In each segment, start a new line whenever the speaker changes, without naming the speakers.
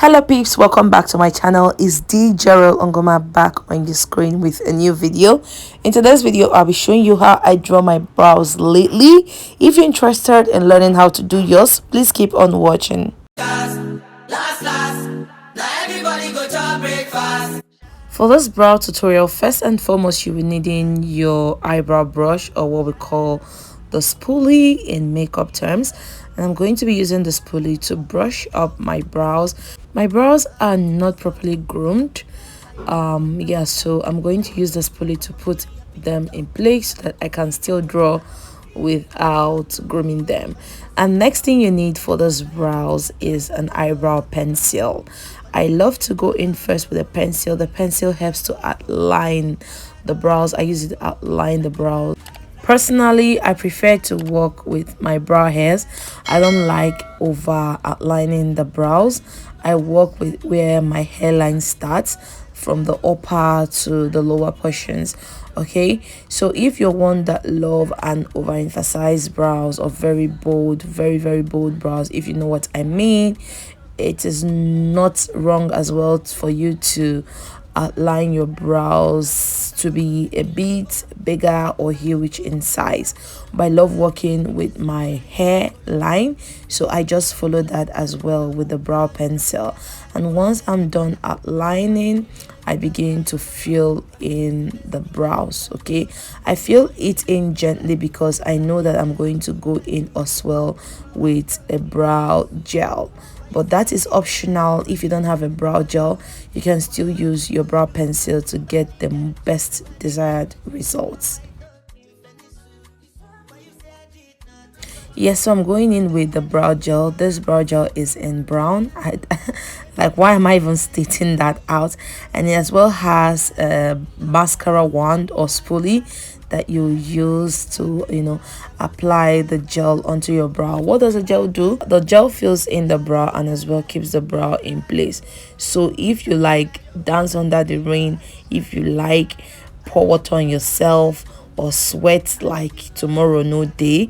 Hello peeps, welcome back to my channel. It's the jereel.nguma back on the screen with a new video. In today's video, I'll be showing you how I draw my brows lately. If you're interested in learning how to do yours, please keep on watching. For this brow tutorial, first and foremost, you will need in your eyebrow brush, or what we call the spoolie in makeup terms. And I'm going to be using the spoolie to brush up my brows. My brows are not properly groomed. So I'm going to use the spoolie to put them in place so that I can still draw without grooming them. And next thing you need for those brows is an eyebrow pencil. I love to go in first with a pencil. The pencil helps to outline the brows. I use it to outline the brows. Personally, I prefer to work with my brow hairs. I don't like over outlining the brows. I work with where my hairline starts, from the upper to the lower portions. Okay, so if you're one that love and overemphasize brows, or very bold, very bold brows, if you know what I mean, it is not wrong as well for you to outline your brows to be a bit bigger or huge in size. But I love working with my hairline, so I just follow that as well with the brow pencil. And once I'm done outlining, I begin to fill in the brows. Okay, I fill it in gently because I know that I'm going to go in as well with a brow gel, but that is optional. If you don't have a brow gel, you can still use your brow pencil to get the best desired results. Yes, so I'm going in with the brow gel. This brow gel is in brown. Like, why am I even stating that out? And it as well has a mascara wand or spoolie that you use to apply the gel onto your brow. What does the gel do? The gel fills in the brow and as well keeps the brow in place. So if you like dance under the rain, if you like pour water on yourself, or sweat like tomorrow no day,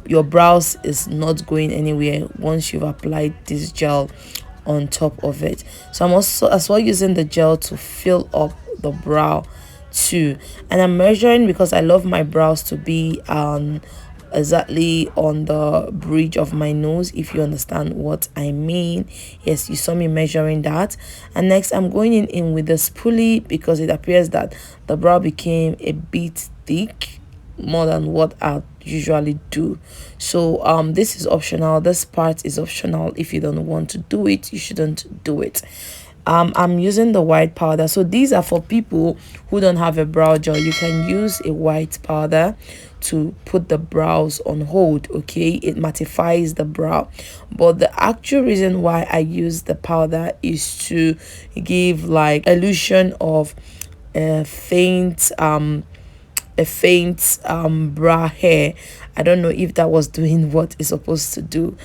your brows is not going anywhere once you've applied this gel on top of it. So I'm also as well using the gel to fill up the brow too, and I'm measuring because I love my brows to be exactly on the bridge of my nose, if you understand what I mean. Yes, you saw me measuring that. And next I'm going in with the spoolie because it appears that the brow became a bit thick, more than what I usually do. So this is optional. This part is optional. If you don't want to do it, you shouldn't do it. I'm using the white powder. So these are for people who don't have a brow gel. You can use a white powder to put the brows on hold. Okay, it mattifies the brow, but the actual reason why I use the powder is to give like illusion of a faint brow hair. I don't know if that was doing what it's supposed to do,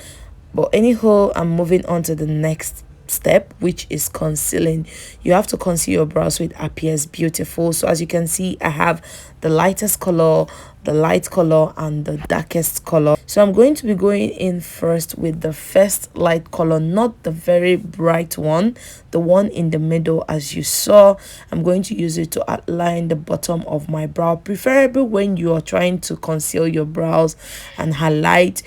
but anyhow, I'm moving on to the next step, which is concealing. You have to conceal your brows so it appears beautiful. So as you can see, I have the lightest color, the light color, and the darkest color. So I'm going to be going in first with the first light color, not the very bright one, the one in the middle. As you saw, I'm going to use it to outline the bottom of my brow. Preferably when you are trying to conceal your brows and highlight,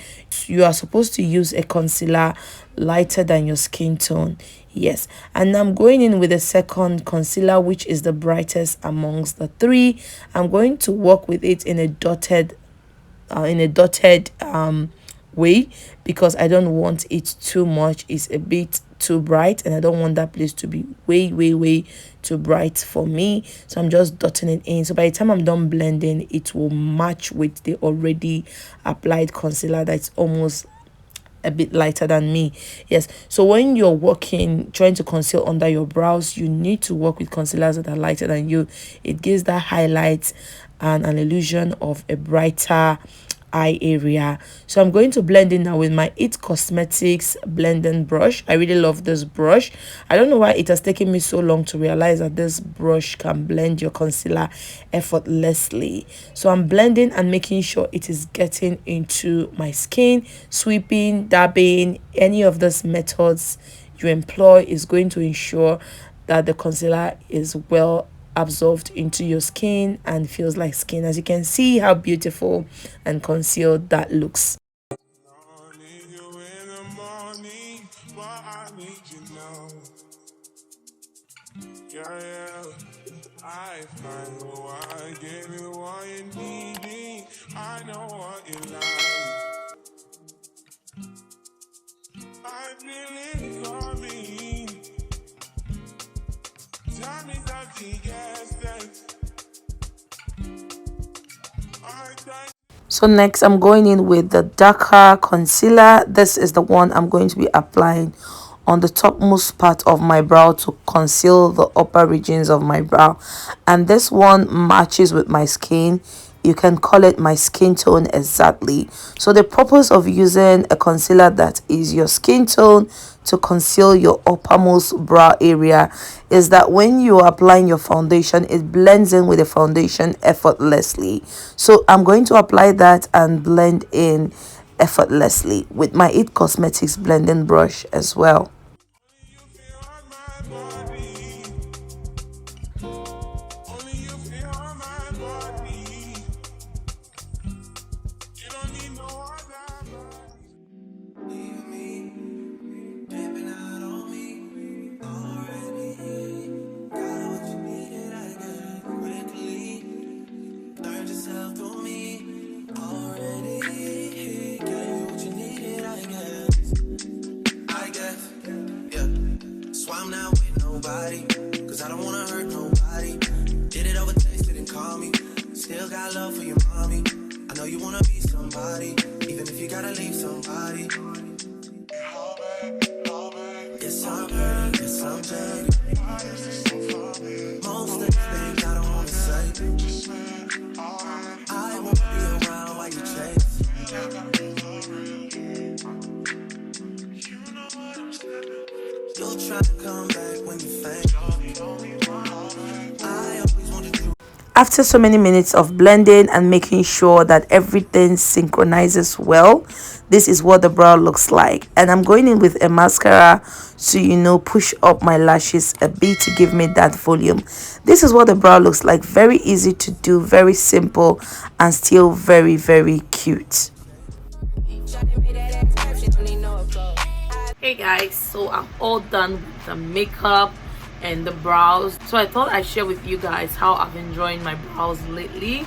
you are supposed to use a concealer lighter than your skin tone. Yes, and I'm going in with the second concealer, which is the brightest amongst the three. I'm going to work with it in a dotted way because I don't want it too much. It's a bit too bright and I don't want that place to be way too bright for me. So I'm just dotting it in, so by the time I'm done blending, it will match with the already applied concealer that's almost a bit lighter than me. Yes, so when you're working trying to conceal under your brows, you need to work with concealers that are lighter than you. It gives that highlight and an illusion of a brighter eye area. So I'm going to blend in now with my It Cosmetics blending brush. I really love this brush. I don't know why it has taken me so long to realize that this brush can blend your concealer effortlessly. So I'm blending and making sure it is getting into my skin, sweeping, dabbing, any of those methods you employ is going to ensure that the concealer is well absorbed into your skin and feels like skin. As you can see how beautiful and concealed that looks. I find why give you what you need. I know what you like. I feel it coming. Tell me something, yes, so next I'm going in with the darker concealer. This is the one I'm going to be applying on the topmost part of my brow to conceal the upper regions of my brow, and this one matches with my skin. You can call it my skin tone exactly. So the purpose of using a concealer that is your skin tone to conceal your uppermost brow area is that when you are applying your foundation, it blends in with the foundation effortlessly. So I'm going to apply that and blend in effortlessly with my It Cosmetics blending brush as well. I'm not with nobody, cause I don't wanna hurt nobody. Did it over taste, didn't call me. Still got love for your mommy. I know you wanna be somebody, even if you gotta leave somebody. Yes, I'm dirty, yes, I'm dirty. Most of the things I don't wanna say. I won't be around while you chase. You'll try to come back when you faint. After so many minutes of blending and making sure that everything synchronizes well, this is what the brow looks like. And I'm going in with a mascara to push up my lashes a bit to give me that volume. This is what the brow looks like. Very easy to do, very simple, and still very, very cute. Hey guys, so I'm all done with the makeup and the brows. So I thought I'd share with you guys how I've been drawing my brows lately.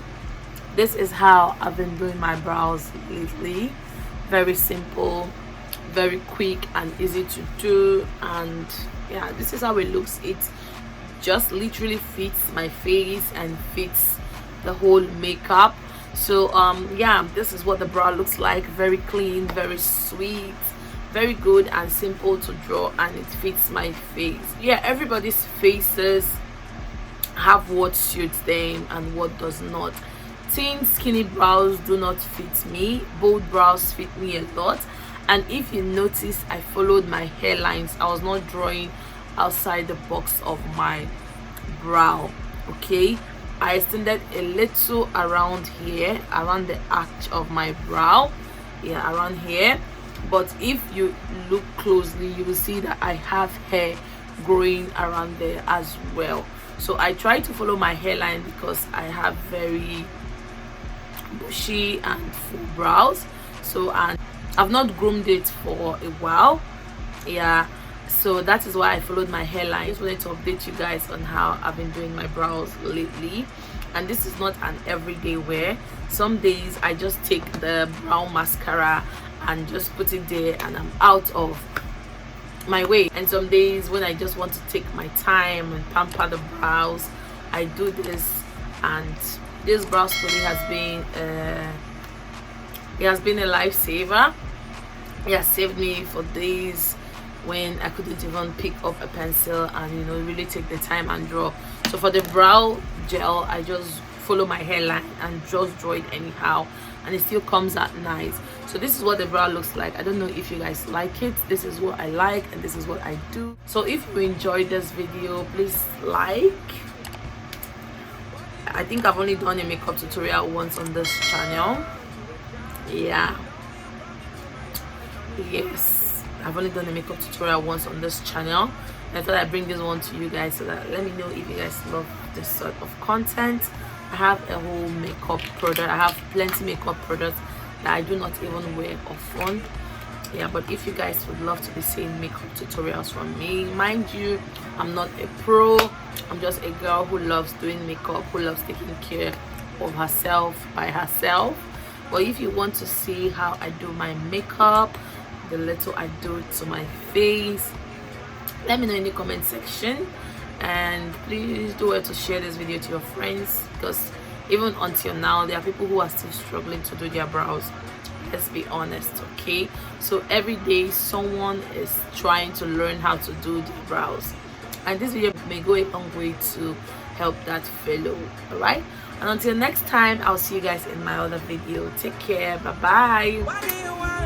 This is how I've been doing my brows lately. Very simple, very quick and easy to do, and yeah, this is how it looks. It just literally fits my face and fits the whole makeup. So yeah, this is what the brow looks like. Very clean, very sweet, very good and simple to draw, and it fits my face. Yeah, everybody's faces have what suits them and what does not. Thin skinny brows do not fit me. Bold brows fit me a lot. And if you notice, I followed my hairlines. I was not drawing outside the box of my brow. Okay, I extended a little around here, around the arch of my brow. Yeah, around here. But if you look closely, you will see that I have hair growing around there as well. So I try to follow my hairline because I have very bushy and full brows. So, and I've not groomed it for a while. Yeah, so that is why I followed my hairline. I just wanted to update you guys on how I've been doing my brows lately. And this is not an everyday wear. Some days I just take the brow mascara and just put it there and I'm out of my way. And some days when I just want to take my time and pamper the brows, I do this. And this brow spoolie has been a lifesaver. It has saved me for days when I couldn't even pick up a pencil and really take the time and draw. So for the brow gel, I just follow my hairline and just draw it anyhow, and it still comes out nice. So this is what the brow looks like. I don't know if you guys like it. This is what I like and this is what I do. So if you enjoyed this video, please like. I think I've only done a makeup tutorial once on this channel. Yeah, yes, I've only done a makeup tutorial once on this channel. I thought I'd bring this one to you guys so that let me know if you guys love this sort of content. I have a whole makeup product. I have plenty makeup products that I do not even wear often. Yeah, but if you guys would love to be seeing makeup tutorials from me, mind you, I'm not a pro. I'm just a girl who loves doing makeup, who loves taking care of herself by herself. But if you want to see how I do my makeup, the little I do to my face, let me know in the comment section. And please do well to share this video to your friends, because even until now there are people who are still struggling to do their brows. Let's be honest, okay? So every day someone is trying to learn how to do their brows, and this video may go a long way to help that fellow. All right, and until next time, I'll see you guys in my other video. Take care. Bye bye.